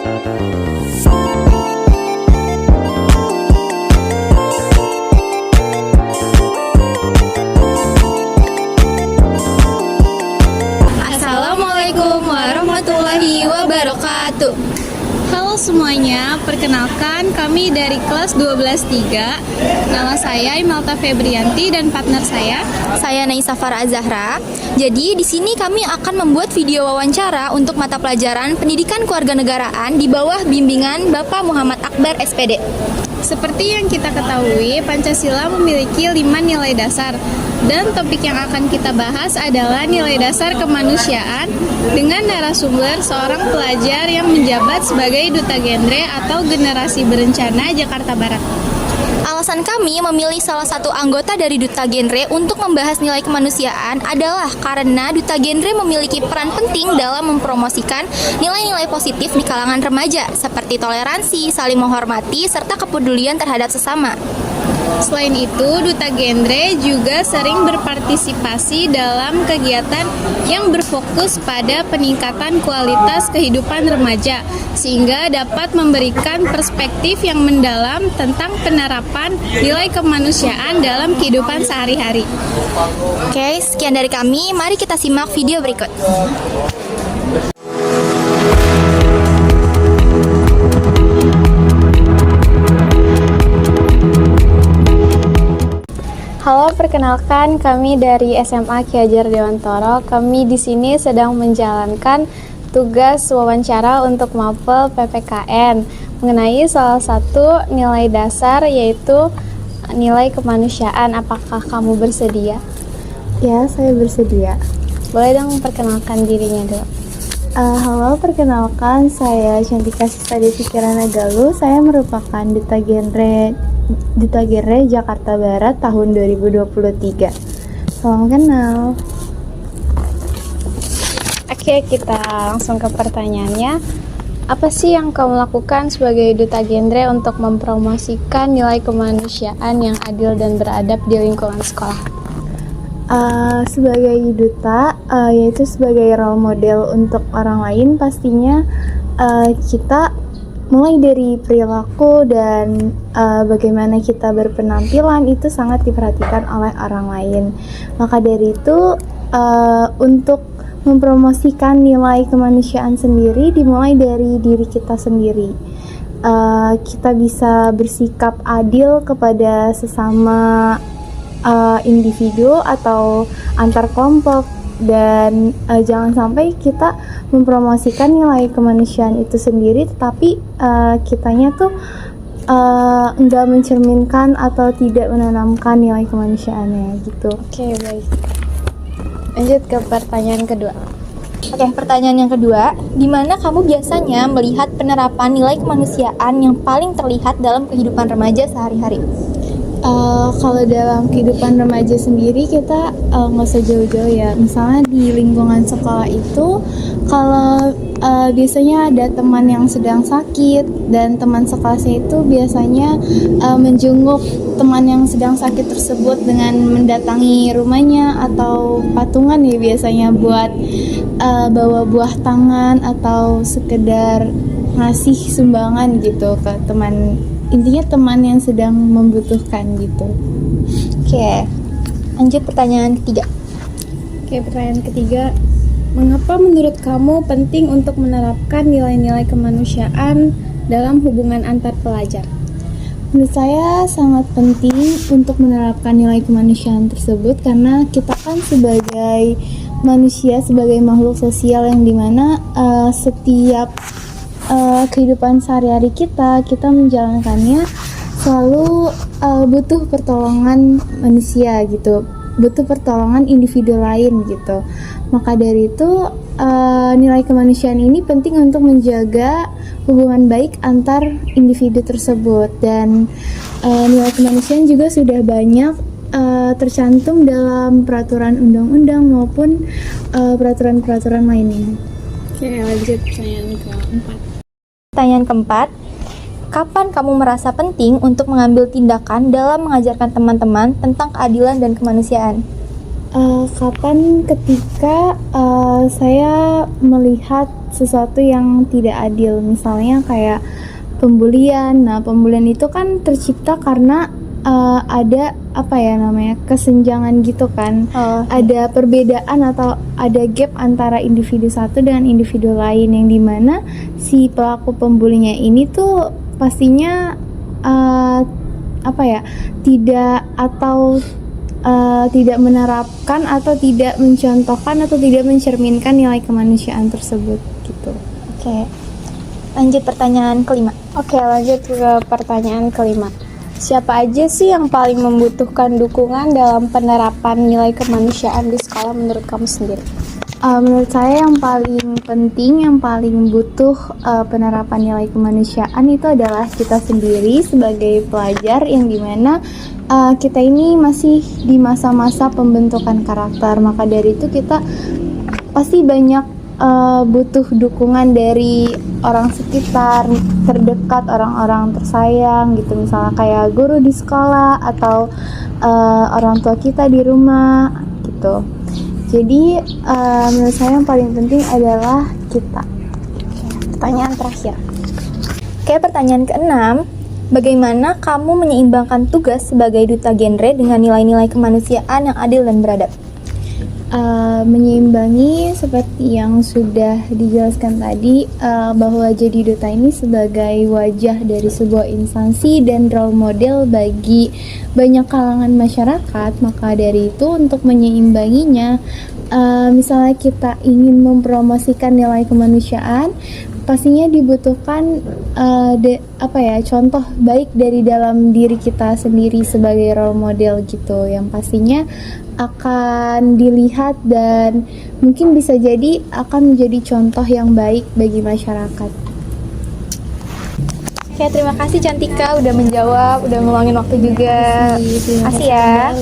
Assalamualaikum warahmatullahi wabarakatuh. Halo semuanya, perkenalkan kami dari kelas 12-3. Nama saya Imelta Febrianti dan partner Saya Naisa Farah Zahra. Jadi di sini kami akan membuat video wawancara untuk mata pelajaran Pendidikan Kewarganegaraan di bawah bimbingan Bapak Muhammad Akbar SPD. Seperti yang kita ketahui, Pancasila memiliki 5 nilai dasar. Dan topik yang akan kita bahas adalah nilai dasar kemanusiaan dengan narasumber seorang pelajar yang menjabat sebagai Duta Genre atau Generasi Berencana Jakarta Barat. Alasan kami memilih salah satu anggota dari Duta Genre untuk membahas nilai kemanusiaan adalah karena Duta Genre memiliki peran penting dalam mempromosikan nilai-nilai positif di kalangan remaja seperti toleransi, saling menghormati, serta kepedulian terhadap sesama. Selain itu, Duta Genre juga sering berpartisipasi dalam kegiatan yang berfokus pada peningkatan kualitas kehidupan remaja, sehingga dapat memberikan perspektif yang mendalam tentang penerapan nilai kemanusiaan dalam kehidupan sehari-hari. Oke, sekian dari kami. Mari kita simak video berikut. Halo, perkenalkan kami dari SMA Ki Hajar Dewantoro. Kami di sini sedang menjalankan tugas wawancara untuk mapel PPKN mengenai salah satu nilai dasar yaitu nilai kemanusiaan. Apakah kamu bersedia? Ya, saya bersedia. Boleh dong perkenalkan dirinya dulu. Halo, perkenalkan saya Cantika Sista Devi Kirana Galuh. Saya merupakan Duta Genre Jakarta Barat tahun 2023. Salam kenal. Oke, kita langsung ke pertanyaannya. Apa sih yang kamu lakukan sebagai Duta Genre untuk mempromosikan nilai kemanusiaan yang adil dan beradab di lingkungan sekolah? Sebagai duta, yaitu sebagai role model untuk orang lain, pastinya kita mulai dari perilaku dan bagaimana kita berpenampilan itu sangat diperhatikan oleh orang lain. Maka dari itu, untuk mempromosikan nilai kemanusiaan sendiri dimulai dari diri kita sendiri. Kita bisa bersikap adil kepada sesama individu atau antar kelompok, dan jangan sampai kita mempromosikan nilai kemanusiaan itu sendiri tetapi kitanya tuh enggak mencerminkan atau tidak menanamkan nilai kemanusiaannya gitu. Oke, baik. Lanjut ke pertanyaan kedua. Oke, pertanyaan yang kedua, di mana kamu biasanya melihat penerapan nilai kemanusiaan yang paling terlihat dalam kehidupan remaja sehari-hari? Kalau dalam kehidupan remaja sendiri kita nggak usah jauh-jauh ya. Misalnya di lingkungan sekolah itu, kalau biasanya ada teman yang sedang sakit dan teman sekelasnya itu biasanya menjenguk teman yang sedang sakit tersebut dengan mendatangi rumahnya atau patungan ya, biasanya buat bawa buah tangan atau sekedar ngasih sumbangan gitu ke teman. Intinya teman yang sedang membutuhkan gitu. Oke, lanjut pertanyaan ketiga. Oke, pertanyaan ketiga. Mengapa menurut kamu penting untuk menerapkan nilai-nilai kemanusiaan dalam hubungan antar pelajar? Menurut saya sangat penting untuk menerapkan nilai kemanusiaan tersebut karena kita kan sebagai manusia, sebagai makhluk sosial yang dimana setiap kehidupan sehari-hari kita menjalankannya selalu butuh pertolongan manusia gitu, butuh pertolongan individu lain gitu. Maka dari itu nilai kemanusiaan ini penting untuk menjaga hubungan baik antar individu tersebut, dan nilai kemanusiaan juga sudah banyak tercantum dalam peraturan undang-undang maupun peraturan-peraturan lainnya. Oke, lanjut pertanyaan keempat. Pertanyaan keempat, kapan kamu merasa penting untuk mengambil tindakan dalam mengajarkan teman-teman tentang keadilan dan kemanusiaan? Kapan ketika saya melihat sesuatu yang tidak adil, misalnya kayak pembulian. Nah, pembulian itu kan tercipta karena ada apa ya namanya, kesenjangan gitu kan. Ada perbedaan atau ada gap antara individu satu dengan individu lain, yang dimana si pelaku pembulinya ini tuh pastinya tidak menerapkan atau tidak mencontohkan atau tidak mencerminkan nilai kemanusiaan tersebut gitu. Oke, lanjut pertanyaan kelima. Oke, lanjut ke pertanyaan kelima. Siapa aja sih yang paling membutuhkan dukungan dalam penerapan nilai kemanusiaan di sekolah menurut kamu sendiri? Menurut saya yang paling penting, yang paling butuh penerapan nilai kemanusiaan itu adalah kita sendiri sebagai pelajar, yang dimana kita ini masih di masa-masa pembentukan karakter. Maka dari itu kita pasti banyak butuh dukungan dari orang sekitar, terdekat, orang-orang tersayang gitu, misalnya kayak guru di sekolah atau orang tua kita di rumah gitu. Jadi menurut saya yang paling penting adalah kita. Pertanyaan terakhir. Oke, pertanyaan keenam. Bagaimana kamu menyeimbangkan tugas sebagai duta genre dengan nilai-nilai kemanusiaan yang adil dan beradab? Menyeimbangi seperti yang sudah dijelaskan tadi, bahwa jadi duta ini sebagai wajah dari sebuah instansi dan role model bagi banyak kalangan masyarakat. Maka dari itu, untuk menyeimbanginya, misalnya kita ingin mempromosikan nilai kemanusiaan, pastinya dibutuhkan contoh baik dari dalam diri kita sendiri sebagai role model gitu, yang pastinya akan dilihat dan mungkin bisa jadi akan menjadi contoh yang baik bagi masyarakat. Oke, terima kasih Cantika udah menjawab, udah ngeluangin waktu juga. Terima kasih ya.